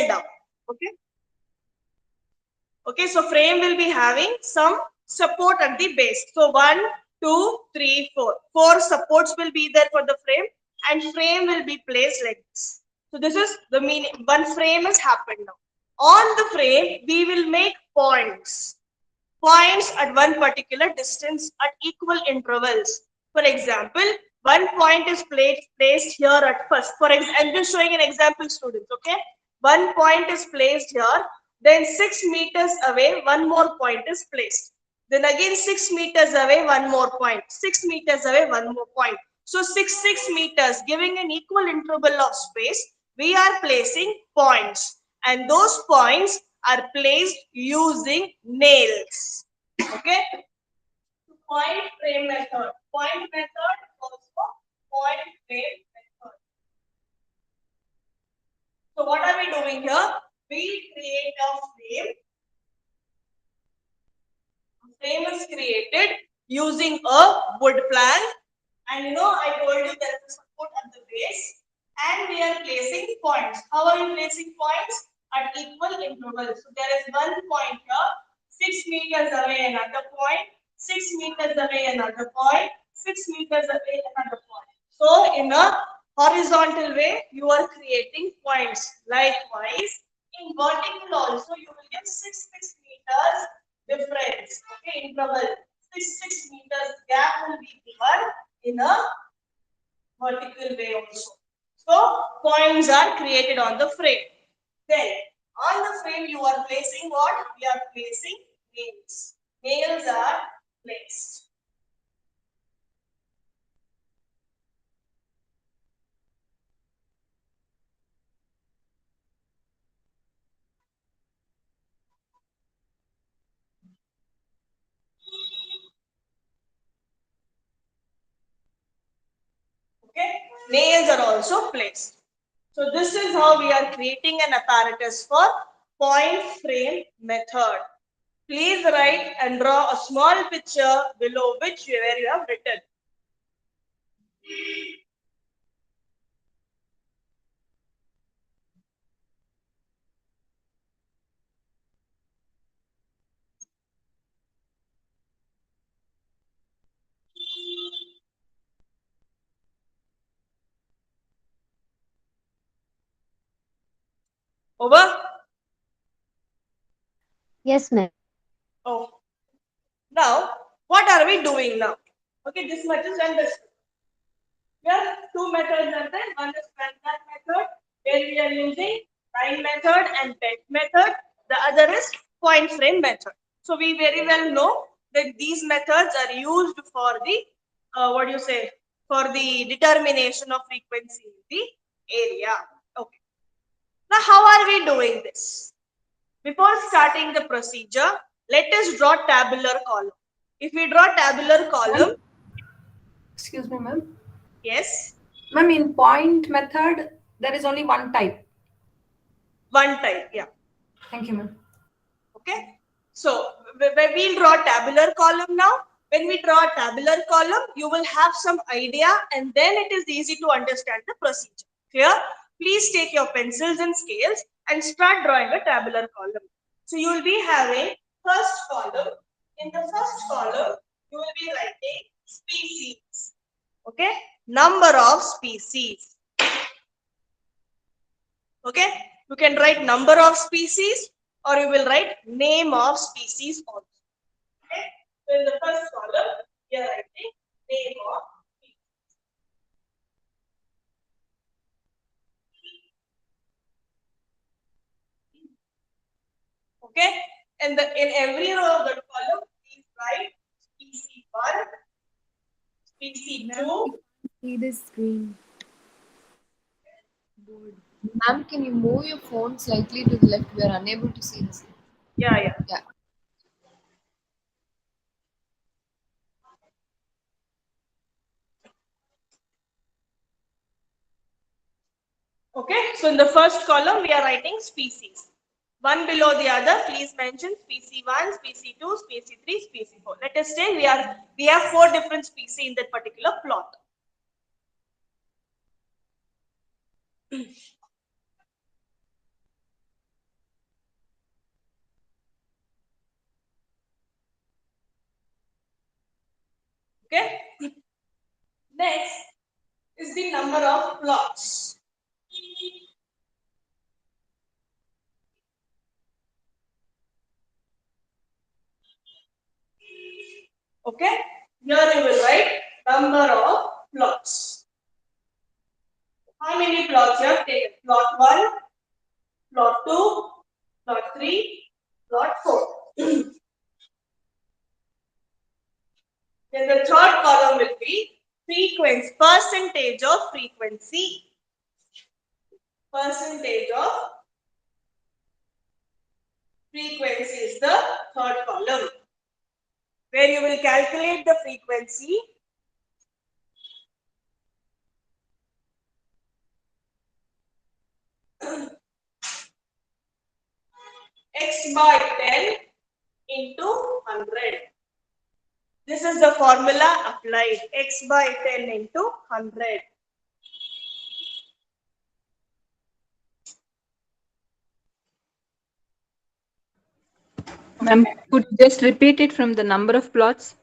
and down. Okay. Okay, so frame will be having some support at the base. So 1, 2, 3, 4. 4 supports will be there for the frame, and frame will be placed like this. So this is the meaning. One frame has happened now. On the frame, we will make points. Points at one particular distance at equal intervals. For example, one point is placed here at first. I'm just showing an example, students. Okay, one point is placed here. Then 6 meters away, one more point is placed. Then again 6 meters away, one more point. 6 meters away, one more point. So 6 meters, giving an equal interval of space, we are placing points. And those points are placed using nails. Okay? Point frame method. Point method also point frame method. So what are we doing here? We create a frame. Frame is created using a wood plank, and I told you there is a support at the base, and we are placing points. How are you placing points? At equal intervals. So there is one point here, 6 meters away another point, 6 meters away another point, 6 meters away another point. So in a horizontal way, you are creating points. Likewise, in vertical also, you will get 6 meters difference. Okay, interval 6 meters gap will be given in a vertical way also. So points are created on the frame. Then on the frame you are placing what? We are placing nails. Nails are placed. Okay, nails are also placed. So this is how we are creating an apparatus for point frame method. Please write and draw a small picture below where you have written. Over? Yes, ma'am. Oh. Now, what are we doing now? Okay, this much is understood. Here, two methods are there. One is Franklin method, where we are using line method and bent method. The other is point frame method. So we very well know that these methods are used for the for the determination of frequency in the area. Okay. Now, how are we doing this? Before starting the procedure, let us draw tabular column. If we draw tabular column, Excuse me, ma'am. yes. Ma'am, in point method, there is only one type. One type, yeah. Thank you, ma'am. Okay. So we'll draw tabular column now. When we draw a tabular column, you will have some idea, and then it is easy to understand the procedure. Clear? Please take your pencils and scales and start drawing a tabular column. So you will be having first column. In the first column, you will be writing species. Okay? Number of species. Okay? You can write number of species, or you will write name of species also. Okay? So in the first column, you are writing name of species. Okay? And in every row of the column, please write species 1, species 2. See the screen. Board. Ma'am, can you move your phone slightly to the left? We are unable to see this. Yeah. Yeah. Okay, so in the first column, we are writing species. One below the other, please mention species 1, species 2, species 3, species 4. Let us say we have 4 different species in that particular plot. Next is the number of plots. Okay, here you will write number of plots. How many plots you have taken? Plot 1, plot 2, plot 3, plot 4. Then the third column will be frequency, percentage of frequency. Percentage of frequency is the third column, where you will calculate the frequency x by 10 into 100. This is the formula applied, x by 10 into 100. Ma'am, could you just repeat it from the number of plots?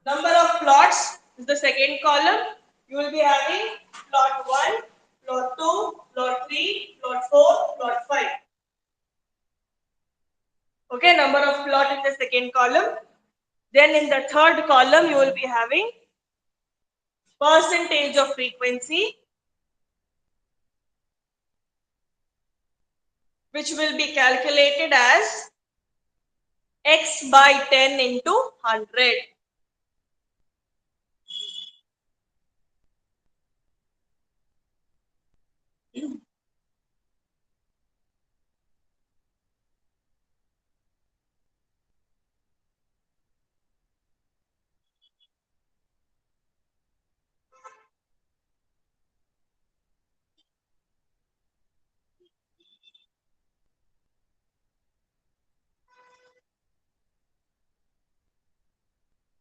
Number of plots is the second column. You will be having plot 1, plot 2, plot 3, plot 4, plot 5. Okay, number of plot in the second column. Then in the third column, you will be having percentage of frequency, which will be calculated as x by 10 into 100.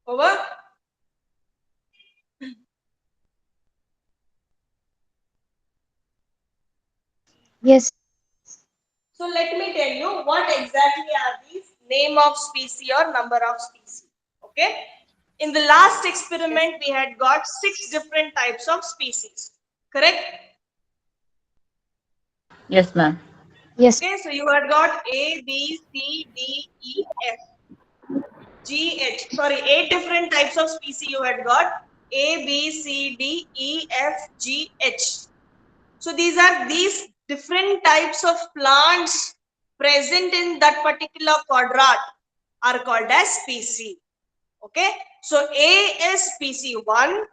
Over. Yes. So let me tell you what exactly are these name of species or number of species. Okay. In the last experiment, we had got 6 different types of species. Correct? Yes, ma'am. Yes. Okay. So you had got A, B, C, D, E, F, G, H. Sorry, 8 different types of species you had got. A, B, C, D, E, F, G, H. So these are these different types of plants present in that particular quadrant are called as species. Okay. So A is species 1,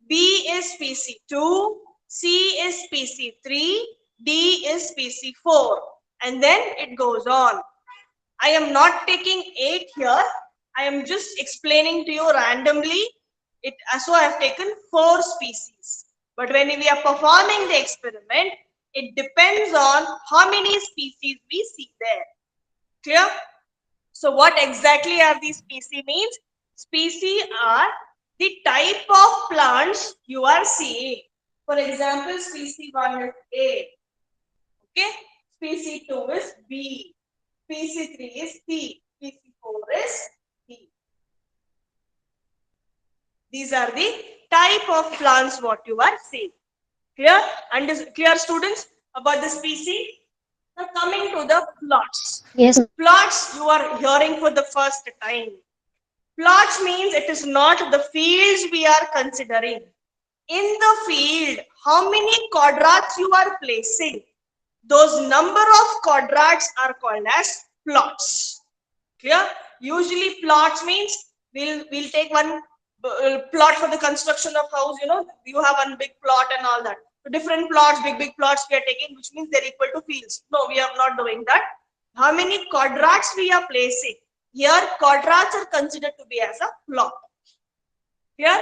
B is species 2, C is species 3, D is species 4. And then it goes on. I am not taking 8 here. I am just explaining to you randomly. So I have taken 4 species. But when we are performing the experiment, it depends on how many species we see there. Clear? So what exactly are these species means? Species are the type of plants you are seeing. For example, species 1 is A. Okay? Species 2 is B. Species 3 is C. Species 4 is D. These are the type of plants what you are seeing. Clear? And clear, students, about the species? Now coming to the plots. Yes. Plots you are hearing for the first time. Plots means it is not the fields we are considering. In the field, how many quadrats you are placing? Those number of quadrats are called as plots. Clear? Usually plots means we'll take one plot for the construction of house. You have one big plot and all that. So different plots, big plots we are taking, which means they're equal to fields. No, we are not doing that. How many quadrats we are placing? Here quadrats are considered to be as a plot. Here,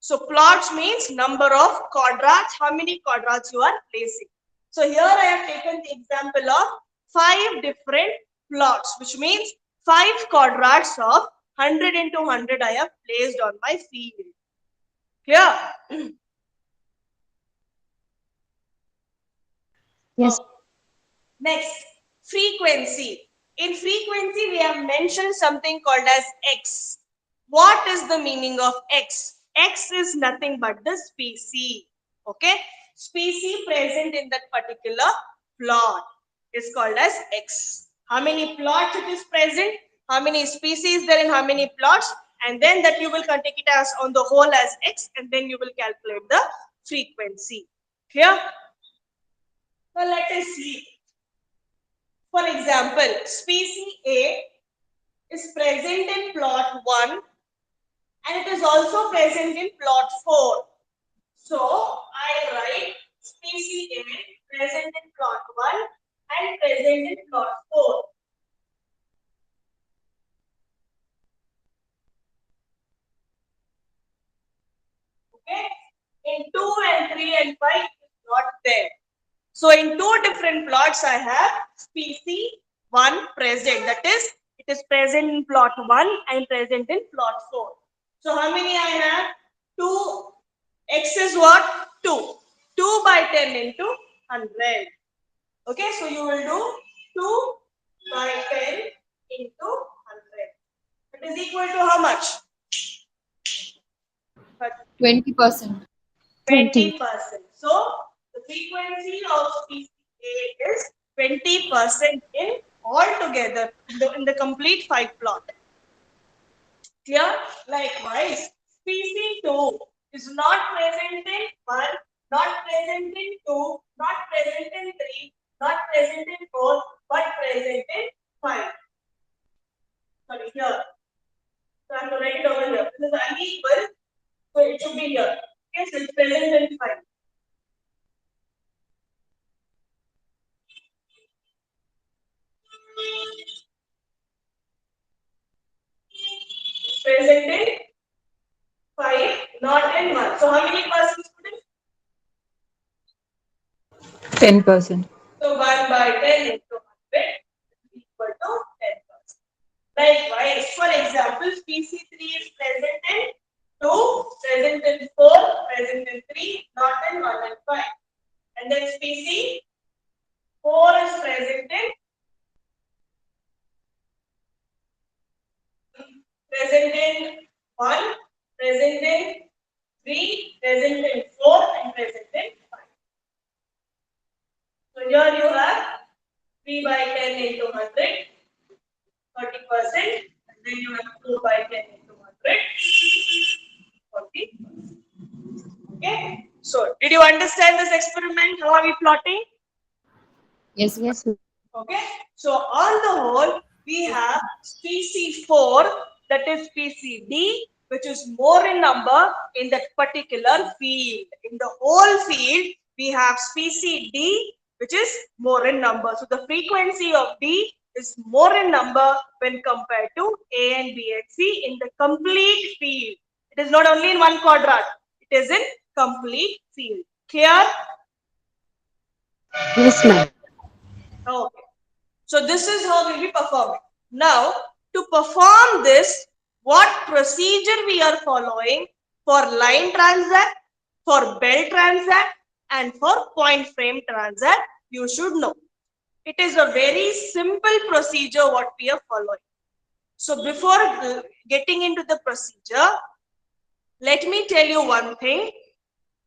so plots means number of quadrats, how many quadrats you are placing. So here I have taken the example of 5 different plots, which means 5 quadrats of 100 into 100 I have placed on my field. Clear? Yes. Next, frequency. In frequency, we have mentioned something called as X. What is the meaning of X? X is nothing but the species. Okay, species present in that particular plot is called as X. How many plots it is present, how many species there in how many plots, and then that you will take it as on the whole as X, and then you will calculate the frequency. Clear? So let us see. For example, species A is present in plot 1 and it is also present in plot 4. So I write species A present in plot 1 and present in plot 4. Okay, in 2 and 3 and 5 it is not there. So in two different plots I have species 1 present, that is it is present in plot 1 and present in plot 4. So how many I have? 2. X is what? 2. 2 by 10 into 100. Okay, so you will do 2 by 10 into 100. It is equal to how much? 20%. 20%. So the frequency of species A is 20% in altogether in the complete 5 plot. Clear? Likewise, species 2 is not present in 1, not present in 2, not present in 3, not present in 4, but present in 5. Sorry, here. So I have to write it over here. This is unequal, so it should be here. Okay, so it's present in 5. Present in 5, not in 1. So how many percent, students? 10%. So 1 by 10 into 100 is equal to 10%. Likewise, for example, species 3 is present in 2, present in 4, present in 3, not in 1 and 5. And then species 4 is present in 1, present in 3, present in 4, and present in 5. So here you have 3 by 10 into 100, 30%, and then you have 4 by 10 into 100, 40%. Okay. So did you understand this experiment? How are we plotting? Yes. Yes. Okay. So on the whole, we have species 4, that is species D, which is more in number in that particular field. In the whole field, we have species D, which is more in number. So the frequency of D is more in number when compared to A and B and C in the complete field. It is not only in one quadrant, it is in complete field. Clear? Yes, ma'am. Okay. So this is how we'll be performing. Now, to perform this, what procedure we are following for line transact, for bell transact, and for point frame transact, you should know. It is a very simple procedure what we are following. So before getting into the procedure, let me tell you one thing,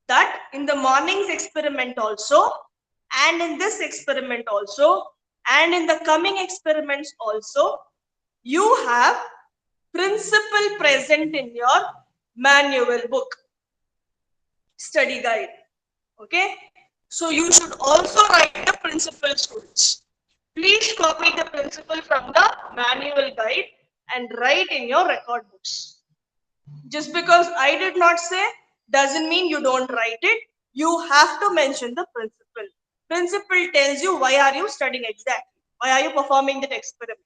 that in the morning's experiment also, and in this experiment also, and in the coming experiments also, you have principle present in your manual book, study guide. Okay, so you should also write the principle, students. Please copy the principle from the manual guide and write in your record books. Just because I did not say doesn't mean you don't write it. You have to mention the principle. Principle tells you why are you studying exactly, why are you performing that experiment.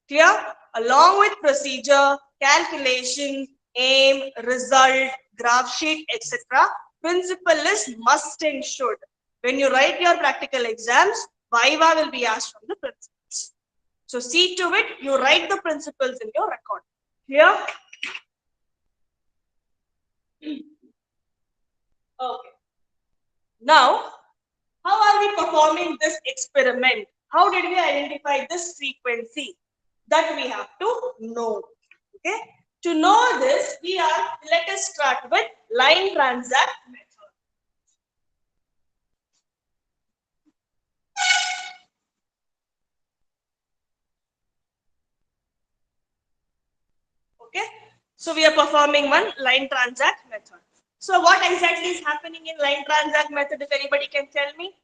Clear? Along with procedure, calculation, aim, result, graph sheet, etc. Principle is must and should. When you write your practical exams, Viva will be asked from the principles. So see to it, you write the principles in your record. Clear? Okay. Now, how are we performing this experiment? How did we identify this frequency? That we have to know. Okay. To know this, let us start with line transact method. Okay, so we are performing one line transact method. So what exactly is happening in line transact method, if anybody can tell me?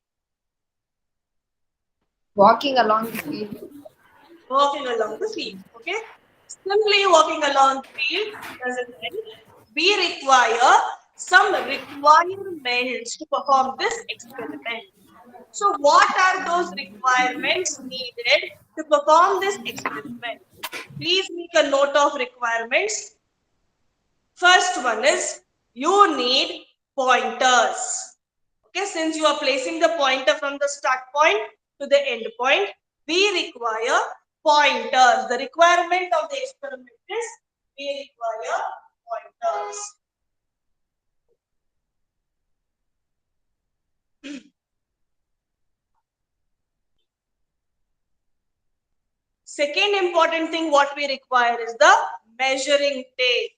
Walking along the field. Walking along the field. Okay, simply walking along the field doesn't end. We require some requirements to perform this experiment. So what are those requirements needed to perform this experiment? Please make a note of requirements. First one is you need pointers. Okay, since you are placing the pointer from the start point to the end point, we require pointers. The requirement of the experiment is we require pointers. Second important thing what we require is the measuring tape.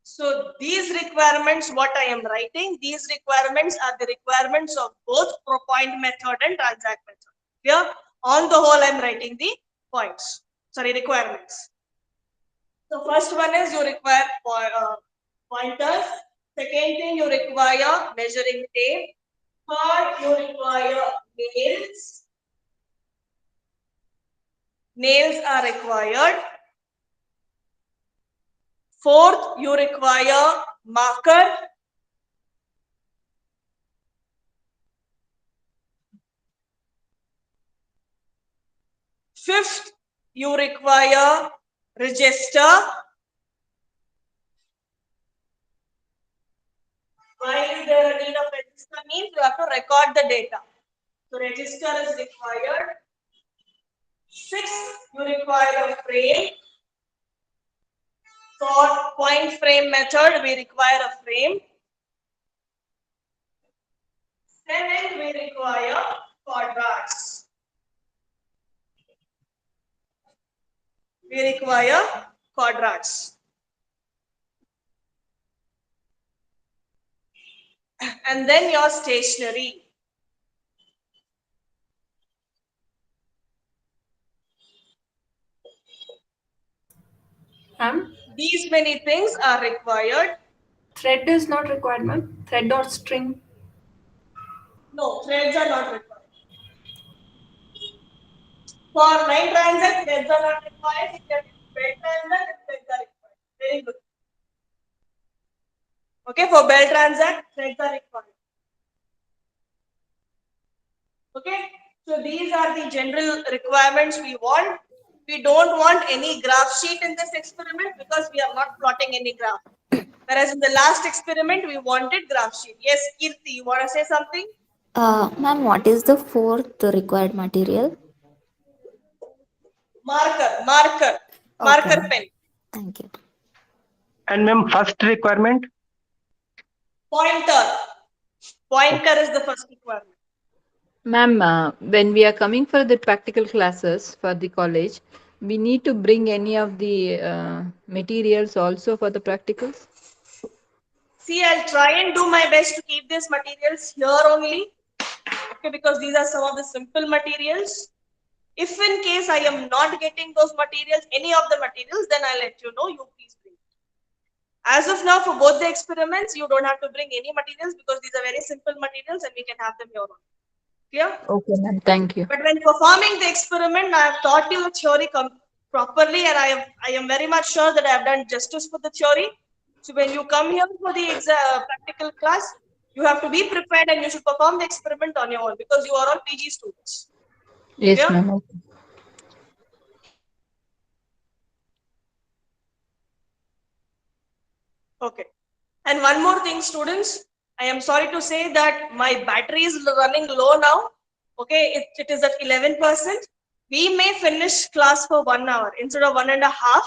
So these requirements, what I am writing, these requirements are the requirements of both point method and transact method. Here, on the whole, I am writing the requirements. So first one is you require pointers. Second thing, you require measuring tape. Third, you require nails. Nails are required. Fourth, you require marker. Fifth, you require register. Why is there a need of register? Means you have to record the data. So register is required. Sixth, you require a frame. For point frame method, we require a frame. Seventh, we require quadrats. We require quadrats. And then your stationery. Ma'am, These many things are required. thread is not required, ma'am. Thread or string. No, threads are not required. For line transact, threads are not required. If you have belt transact, threads are required. Very good. Okay, for belt transact, threads are required. Okay, so these are the general requirements we want. We don't want any graph sheet in this experiment because we are not plotting any graph. Whereas in the last experiment, we wanted graph sheet. Yes, Kirti, you want to say something? Ma'am, what is the fourth required material? Marker Okay, ma'am. pen. Thank you. And ma'am, first requirement? Pointer is the first requirement. Ma'am, when we are coming for the practical classes for the college, we need to bring any of the materials also for the practicals? See, I'll try and do my best to keep these materials here only. Okay, because these are some of the simple materials. If in case I am not getting those materials, any of the materials, then I'll let you know. You please bring. As of now, for both the experiments, you don't have to bring any materials because these are very simple materials and we can have them here only. Clear? Okay, ma'am. Thank you. But when performing the experiment, I have taught you the theory properly, and I am very much sure that I have done justice for the theory. So when you come here for the practical class, you have to be prepared and you should perform the experiment on your own because you are all PG students. Yes, Clear? ma'am. Okay. Okay. And one more thing, students, I am sorry to say that my battery is running low now. Okay, it is at 11%. We may finish class for 1 hour instead of 1.5.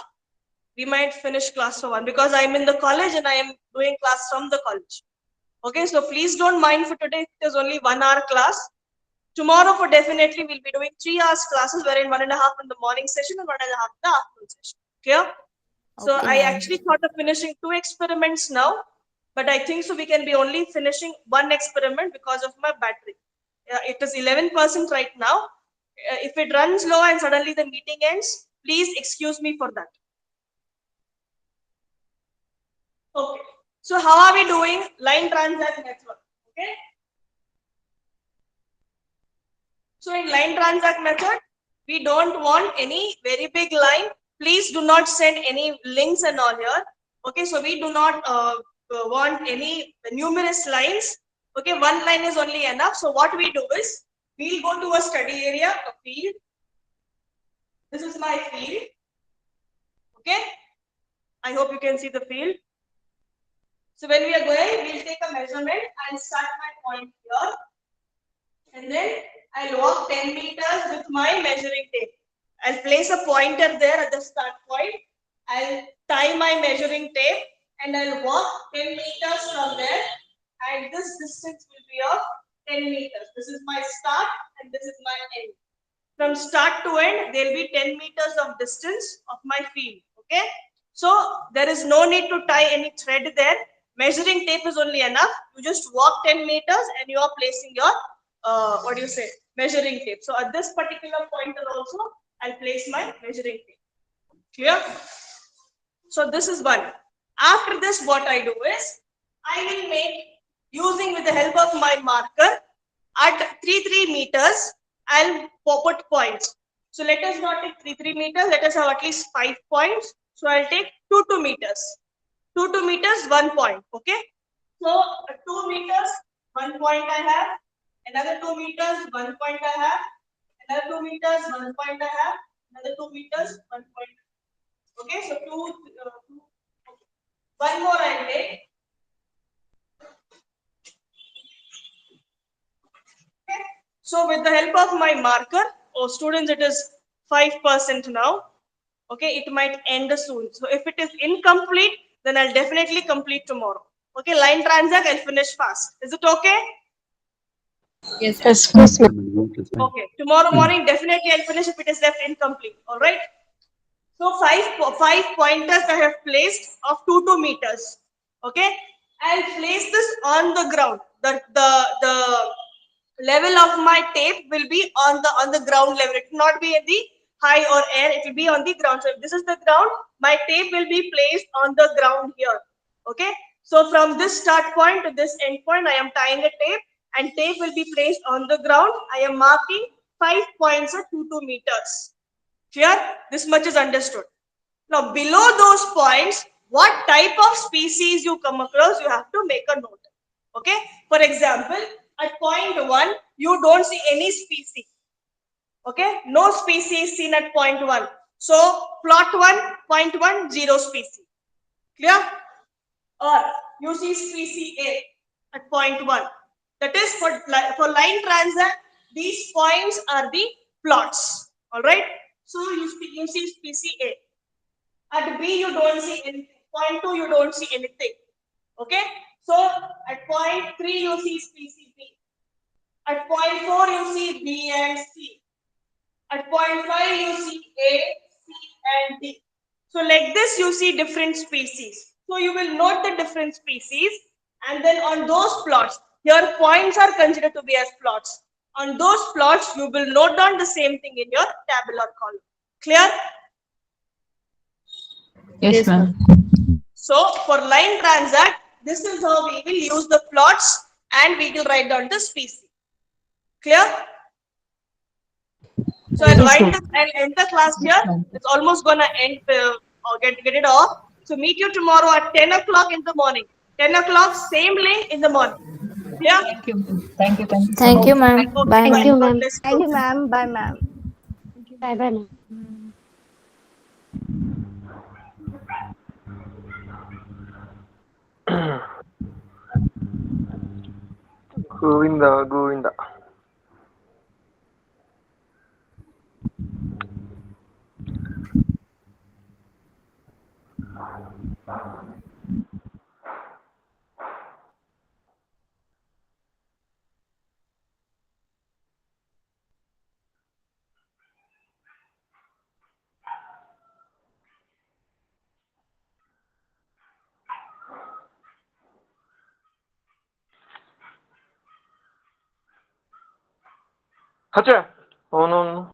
We might finish class for 1 because I am in the college and I am doing class from the college. Okay, so please don't mind for today. It is only 1 hour class. Tomorrow for definitely we'll be doing 3 hours classes, wherein 1.5 in the morning session and 1.5 in the afternoon session. Clear? So Okay, I ma'am. actually thought of finishing 2 experiments now, but I think so we can be only finishing 1 experiment because of my battery. It is 11% right now. If it runs low and suddenly the meeting ends, please excuse me for that. Okay. So how are we doing line transact method? Okay. So in line transact method, we don't want any very big line. Please do not send any links and all here. Okay, so we do not want any numerous lines. Okay, one line is only enough. So what we do is, we'll go to a study area, a field. This is my field. Okay, I hope you can see the field. So when we are going, we'll take a measurement. I'll start my point here. And then I'll walk 10 meters with my measuring tape. I'll place a pointer there at the start point. I'll tie my measuring tape and I'll walk 10 meters from there. And this distance will be of 10 meters. This is my start and this is my end. From start to end, there will be 10 meters of distance of my field. Okay. So there is no need to tie any thread there. Measuring tape is only enough. You just walk 10 meters and you are placing your measuring tape. So at this particular pointer also, I'll place my measuring tape. Clear? So this is one. After this, what I do is, I will make, using with the help of my marker, at 3 meters, I'll put points. So let us not take 3 meters, let us have at least 5 points. So I'll take 2 meters. 2 meters, 1 point. Okay. So 2 meters, 1 point I have. Another 2 meters, 1 point I have. Another 2 meters, 1 point I have. Another 2 meters, 1 point. Okay, so two. One more I'll take. Okay. So with the help of my marker, students, it is 5% now. Okay, it might end soon. So if it is incomplete, then I'll definitely complete tomorrow. Okay, line transact, I'll finish fast. Is it okay? Yes. Yes, ma'am. Okay, tomorrow morning definitely I'll finish if it is left incomplete. All right. So five pointers I have placed of 2 meters. Okay, I'll place this on the ground. The level of my tape will be on the ground level. It will not be in the high or air. It will be on the ground. So if this is the ground, my tape will be placed on the ground here. Okay. So from this start point to this end point, I am tying a tape, and tape will be placed on the ground. I am marking 5 points at 2 meters. Clear? This much is understood. Now, below those points, what type of species you come across, you have to make a note. Okay? For example, at point 1, you don't see any species. Okay? No species seen at point 1. So, plot 1, point 1, 0 species. Clear? Or you see species A at point 1. That is for line transact, these points are the plots. All right? So, you see species A. At B, you don't see anything. Point 2, you don't see anything. Okay? So, at point 3, you see species B. At point 4, you see B and C. At point 5, you see A, C, and D. So, like this, you see different species. So, you will note the different species, and then on those plots, your points are considered to be as plots. On those plots, you will note down the same thing in your tabular column. Clear? Yes, ma'am. So for line transact, this is how we will use the plots, and we will write down the species. Clear? So I'll end the class here. It's almost gonna end or get it off. So meet you tomorrow at 10 o'clock in the morning. 10 o'clock, same link in the morning. Yeah? Thank you. Thank you. Thank you. Thank you, ma'am. Okay, Bye, fine. ma'am. God bless you. Thank you, ma'am. Bye, ma'am. Bye, bye, ma'am. Govinda, Govinda. Hacha. Oh no.